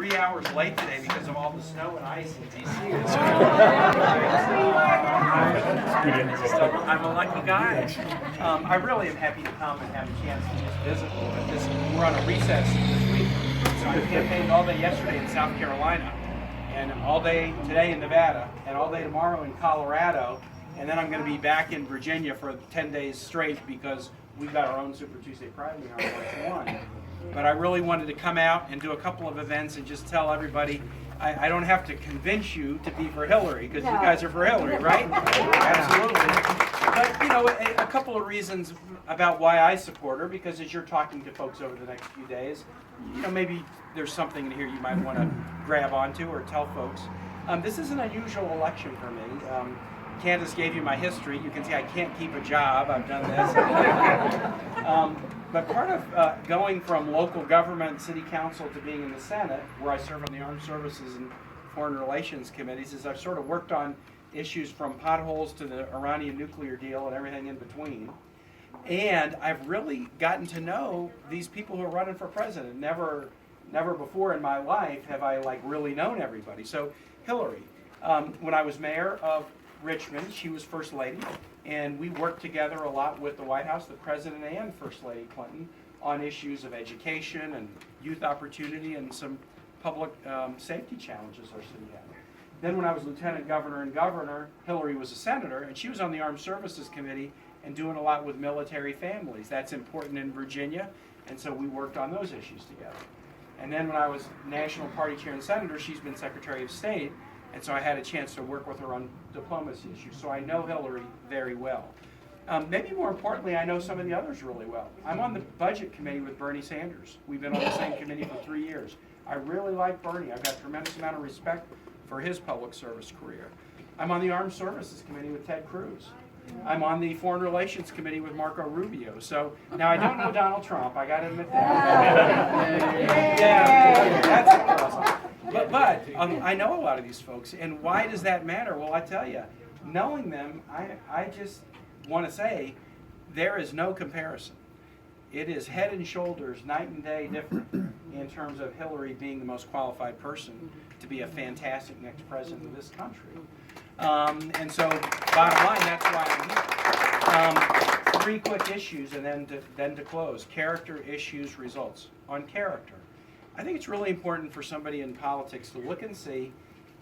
3 hours late today because of all the snow and ice in D.C. I'm a lucky guy. I really am happy to come and have a chance to just visit a little bit. We're on a recess this week, so I campaigned all day yesterday in South Carolina, and all day today in Nevada, and all day tomorrow in Colorado, and then I'm going to be back in Virginia for 10 days straight because we've got our own Super Tuesday Pride Meeting on March 1. But I really wanted to come out and do a couple of events and just tell everybody, I don't have to convince you to be for Hillary, because you guys are for Hillary, right? Absolutely. But, you know, a couple of reasons about why I support her, because as you're talking to folks over the next few days, you know, maybe there's something in here you might want to grab onto or tell folks. This is an unusual election for me. Candace gave you my history. You can see I can't keep a job. I've done this. But part of going from local government, city council, to being in the Senate, where I serve on the Armed Services and Foreign Relations committees, is I've sort of worked on issues from potholes to the Iranian nuclear deal and everything in between. And I've really gotten to know these people who are running for president. Never before in my life have I really known everybody. So Hillary, when I was mayor of Richmond, she was First Lady, and we worked together a lot with the White House, the President and First Lady Clinton, on issues of education and youth opportunity and some public safety challenges our city had. Then when I was Lieutenant Governor and Governor, Hillary was a senator, and she was on the Armed Services Committee and doing a lot with military families. That's important in Virginia, and so we worked on those issues together. And then when I was National Party Chair and Senator, she's been Secretary of State, and so I had a chance to work with her on diplomacy issues. So I know Hillary very well. Maybe more importantly, I know some of the others really well. I'm on the Budget Committee with Bernie Sanders. We've been on the same committee for 3 years. I really like Bernie. I've got a tremendous amount of respect for his public service career. I'm on the Armed Services Committee with Ted Cruz. I'm on the Foreign Relations Committee with Marco Rubio. So now I don't know Donald Trump. I got to admit that. Yeah, that's awesome. But I know a lot of these folks, and why does that matter? Well, I tell you, knowing them, I just want to say there is no comparison. It is head and shoulders, night and day different in terms of Hillary being the most qualified person to be a fantastic next president of this country. And so, bottom line, that's why I'm here. 3 quick issues, and then to close. Character, issues, results. On character, I think it's really important for somebody in politics to look and see,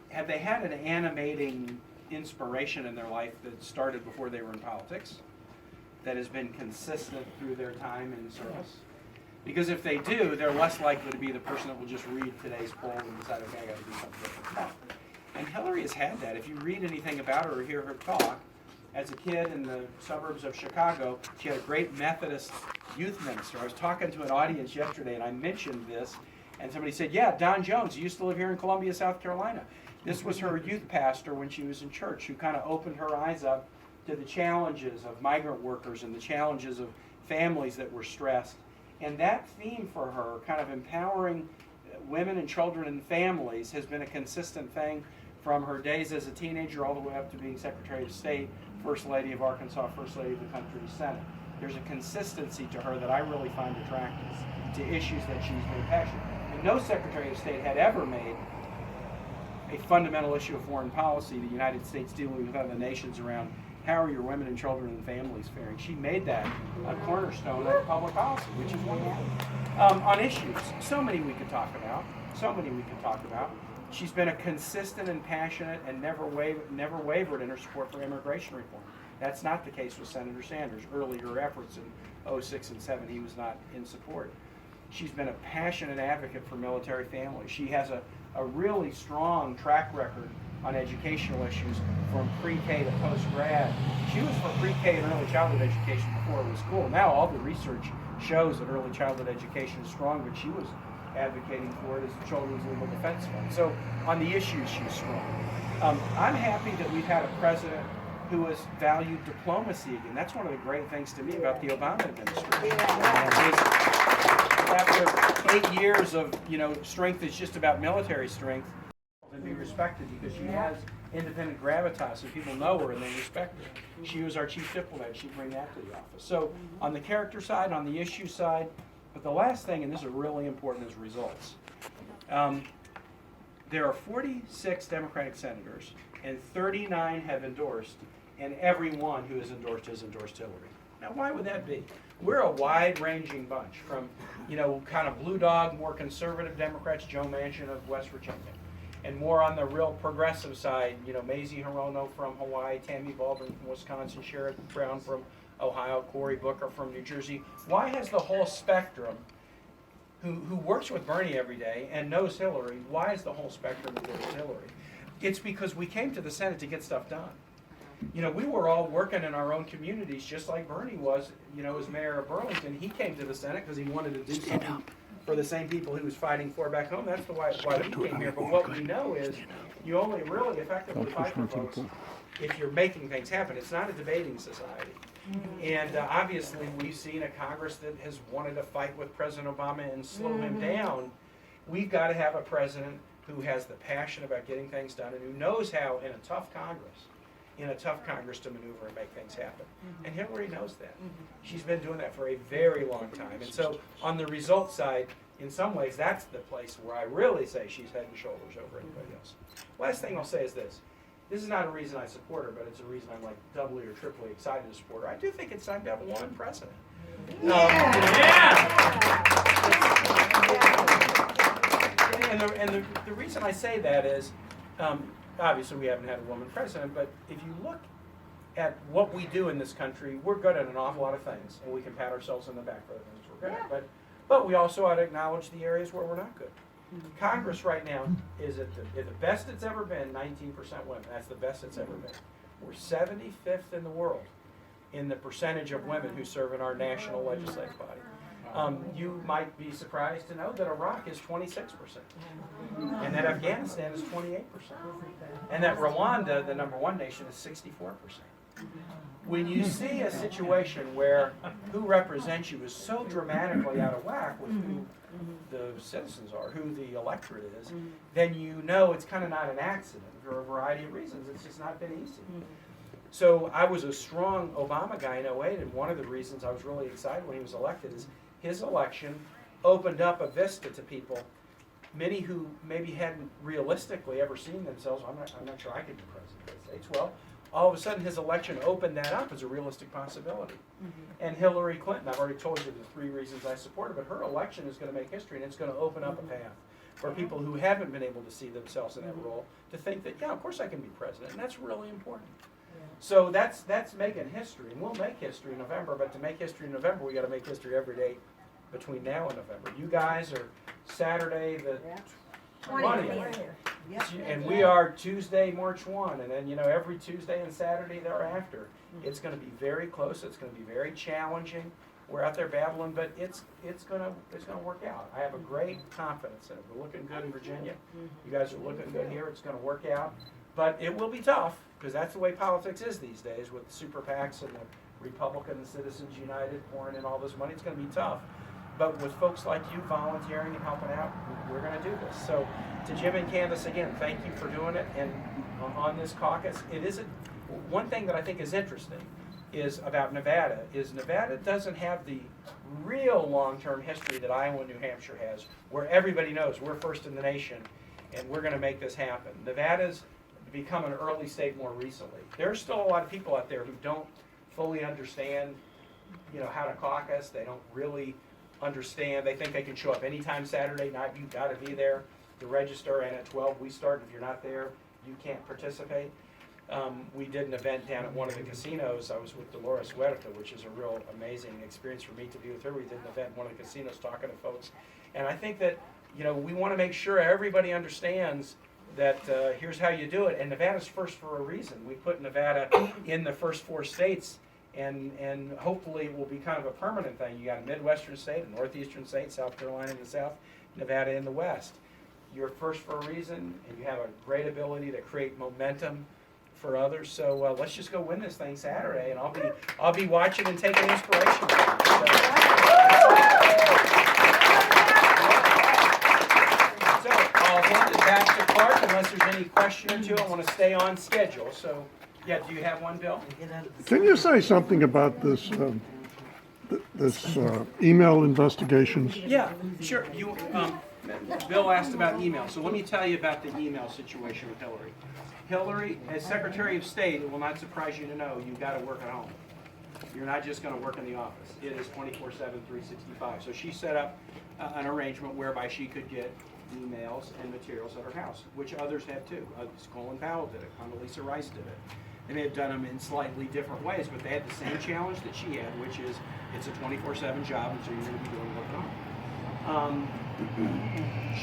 have they had an animating inspiration in their life that started before they were in politics, that has been consistent through their time in service? Because if they do, they're less likely to be the person that will just read today's poll and decide, okay, I got to do something different. And Hillary has had that. If you read anything about her or hear her talk, as a kid in the suburbs of Chicago, she had a great Methodist youth minister. I was talking to an audience yesterday, and I mentioned this, and somebody said, yeah, Don Jones, he used to live here in Columbia, South Carolina. This was her youth pastor when she was in church, who kind of opened her eyes up to the challenges of migrant workers and the challenges of families that were stressed. And that theme for her, kind of empowering women and children and families, has been a consistent thing from her days as a teenager all the way up to being Secretary of State, First Lady of Arkansas, First Lady of the country's Senate. There's a consistency to her that I really find attractive to issues that she's made passionate. And no Secretary of State had ever made a fundamental issue of foreign policy, the United States dealing with other nations, around how are your women and children and families faring. She made that a cornerstone of public policy, which is wonderful. On issues, so many we could talk about. She's been a consistent and passionate and never wavered in her support for immigration reform. That's not the case with Senator Sanders. Earlier efforts in 06 and 07, he was not in support. She's been a passionate advocate for military families. She has a really strong track record on educational issues from pre-K to post-grad. She was for pre-K and early childhood education before it was cool. Now all the research shows that early childhood education is strong, but she was advocating for it as the Children's Legal Defense Fund. So on the issues, she's strong. I'm happy that we've had a president who has valued diplomacy again. That's one of the great things to me about the Obama administration. After 8 years of strength that's just about military strength, and be respected because she has independent gravitas and people know her and they respect her. She was our chief diplomat. She'd bring that to the office. So on the character side, on the issue side, but the last thing, and this is really important, is results. There are 46 Democratic senators, and 39 have endorsed, and every one who has endorsed has endorsed Hillary. Now, why would that be? We're a wide-ranging bunch, from, kind of blue dog, more conservative Democrats, Joe Manchin of West Virginia, and more on the real progressive side, Mazie Hirono from Hawaii, Tammy Baldwin from Wisconsin, Sherrod Brown from Ohio, Cory Booker from New Jersey. Why has the whole spectrum, who works with Bernie every day and knows Hillary, why is the whole spectrum endorsed Hillary? It's because we came to the Senate to get stuff done. We were all working in our own communities just like Bernie was, as mayor of Burlington. He came to the Senate because he wanted to do something for the same people he was fighting for back home. That's why we came here. But what we know is you only really effectively fight for votes if you're making things happen. It's not a debating society. And obviously we've seen a Congress that has wanted to fight with President Obama and slow him down. We've got to have a president who has the passion about getting things done and who knows how in a tough Congress to maneuver and make things happen. And Hillary knows that. She's been doing that for a very long time. And so on the result side, in some ways, that's the place where I really say she's head and shoulders over anybody else. Last thing I'll say is this. This is not a reason I support her, but it's a reason I'm like doubly or triply excited to support her. I do think it's time to have a woman president. And the reason I say that is, obviously we haven't had a woman president, but if you look at what we do in this country, we're good at an awful lot of things, and we can pat ourselves on the back for the things we're good at. But we also ought to acknowledge the areas where we're not good. Congress right now is at the best it's ever been, 19% women. That's the best it's ever been. We're 75th in the world in the percentage of women who serve in our national legislative body. You might be surprised to know that Iraq is 26%, and that Afghanistan is 28%, and that Rwanda, the #1 nation, is 64%. When you see a situation where who represents you is so dramatically out of whack with who the citizens are, who the electorate is, then you know it's kind of not an accident for a variety of reasons. It's just not been easy. So I was a strong Obama guy in 08, and one of the reasons I was really excited when he was elected is his election opened up a vista to people, many who maybe hadn't realistically ever seen themselves. I'm not sure I could be president of the United States. Well, all of a sudden his election opened that up as a realistic possibility. And Hillary Clinton, I've already told you the 3 reasons I support her, but her election is going to make history, and it's going to open up a path for people who haven't been able to see themselves in that role to think that, yeah, of course I can be president, and that's really important. So that's making history, and we'll make history in November, but to make history in November, we got to make history every day between now and November. You guys are Saturday the 20th, and we are Tuesday, March 1, and then every Tuesday and Saturday thereafter. It's going to be very close. It's going to be very challenging. We're out there battling, but it's going to work out. I have a great confidence in it. We're looking good in Virginia. You guys are looking good here. It's going to work out, but it will be tough because that's the way politics is these days with the super PACs and the Republican and Citizens United pouring in all this money. It's going to be tough. But with folks like you volunteering and helping out, we're going to do this. So to Jim and Candace, again, thank you for doing it. And on this caucus, one thing that I think is interesting is about Nevada is Nevada doesn't have the real long-term history that Iowa and New Hampshire has, where everybody knows we're first in the nation and we're going to make this happen. Nevada's become an early state more recently. There's still a lot of people out there who don't fully understand, how to caucus. They don't really understand. They think they can show up anytime Saturday night. You've got to be there to register, and at 12 we start. If you're not there, you can't participate. We did an event down at one of the casinos. I was with Dolores Huerta, which is a real amazing experience for me to be with her. We did an event in one of the casinos talking to folks. And I think that, we want to make sure everybody understands that here's how you do it. And Nevada's first for a reason. We put Nevada in the first 4 states, and hopefully it will be kind of a permanent thing. You got a Midwestern state, a Northeastern state, South Carolina in the south, Nevada in the west. You're first for a reason, and you have a great ability to create momentum for others. So let's just go win this thing Saturday, and I'll be watching and taking inspiration from you. So I'll hand it back to Clark unless there's any question or two. I want to stay on schedule. So yeah, do you have one, Bill? Can you say something about this email investigations? Yeah, sure. Bill asked about email, so let me tell you about the email situation with Hillary. Hillary, as Secretary of State, it will not surprise you to know you've got to work at home. You're not just going to work in the office. It is 24/7, 365. So she set up an arrangement whereby she could get emails and materials at her house, which others have too. Colin Powell did it. Condoleezza Rice did it. They may have done them in slightly different ways, but they had the same challenge that she had, which is it's a 24/7 job, and so you're going to be doing work at home.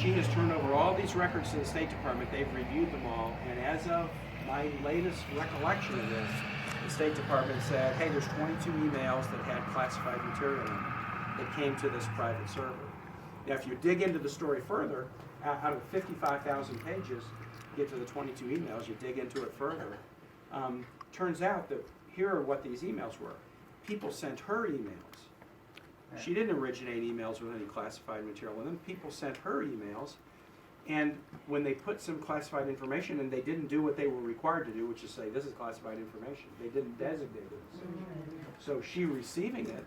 She has turned over all these records to the State Department. They've reviewed them all, and as of my latest recollection of this, the State Department said, hey, there's 22 emails that had classified material in them that came to this private server. Now, if you dig into the story further, out of 55,000 pages, get to the 22 emails, you dig into it further, turns out that here are what these emails were. People sent her emails. She didn't originate emails with any classified material in them. People sent her emails, and when they put some classified information in, they didn't do what they were required to do, which is say, this is classified information. They didn't designate it as such. So she receiving it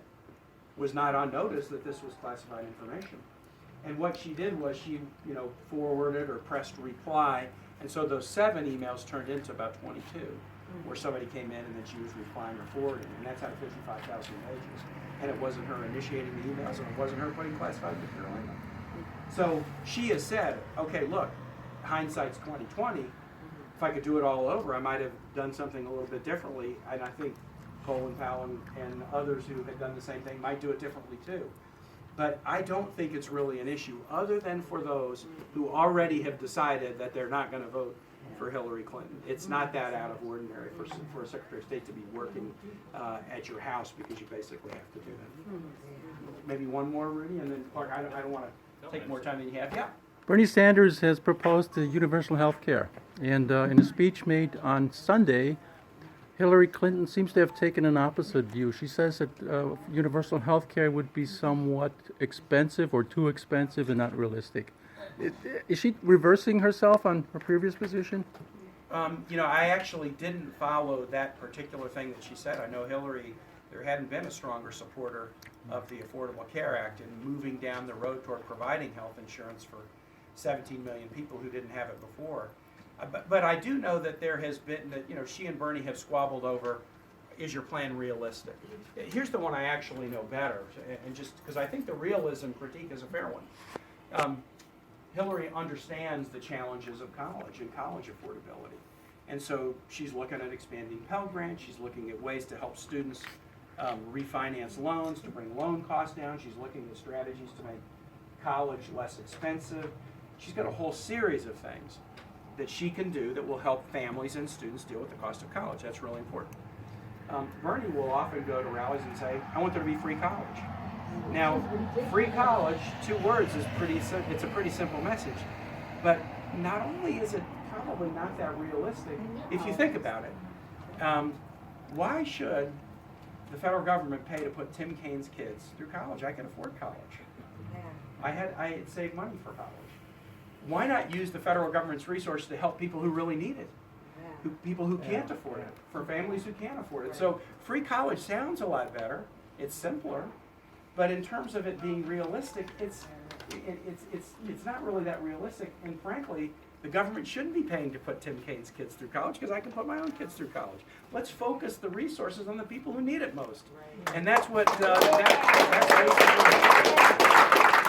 was not on notice that this was classified information. And what she did was she, forwarded or pressed reply, and so those 7 emails turned into about 22, where somebody came in and then she was replying or forwarding, and that's out of 55,000 pages. And it wasn't her initiating the emails, and it wasn't her putting classified material in them. So she has said, okay, look, hindsight's 20/20. If I could do it all over, I might have done something a little bit differently, and I think Colin Powell and others who had done the same thing might do it differently too. But I don't think it's really an issue, other than for those who already have decided that they're not going to vote for Hillary Clinton. It's not that out of ordinary for a Secretary of State to be working at your house, because you basically have to do that. Maybe one more, Rudy, and then Clark, I don't want to take more time than you have. Yeah. Bernie Sanders has proposed universal health care, and in a speech made on Sunday, Hillary Clinton seems to have taken an opposite view. She says that universal health care would be somewhat expensive or too expensive and not realistic. Is she reversing herself on her previous position? I actually didn't follow that particular thing that she said. I know Hillary, there hadn't been a stronger supporter of the Affordable Care Act and moving down the road toward providing health insurance for 17 million people who didn't have it before. But I do know that there has been, that she and Bernie have squabbled over, is your plan realistic? Here's the one I actually know better, and just because I think the realism critique is a fair one. Hillary understands the challenges of college and college affordability. And so she's looking at expanding Pell Grant. She's looking at ways to help students refinance loans, to bring loan costs down. She's looking at strategies to make college less expensive. She's got a whole series of things that she can do that will help families and students deal with the cost of college. That's really important. Bernie will often go to rallies and say, I want there to be free college. Now, free college, 2 words, is it's a pretty simple message. But not only is it probably not that realistic, if you think about it, why should the federal government pay to put TimKaine's kids through college? I can afford college. I had saved money for college. Why not use the federal government's resources to help people who really need it? People who can't afford it, for families who can't afford it. So free college sounds a lot better. It's simpler. But in terms of it being realistic, it's not really that realistic. And frankly, the government shouldn't be paying to put TimKaine's kids through college, because I can put my own kids through college. Let's focus the resources on the people who need it most. And that's what that's basically.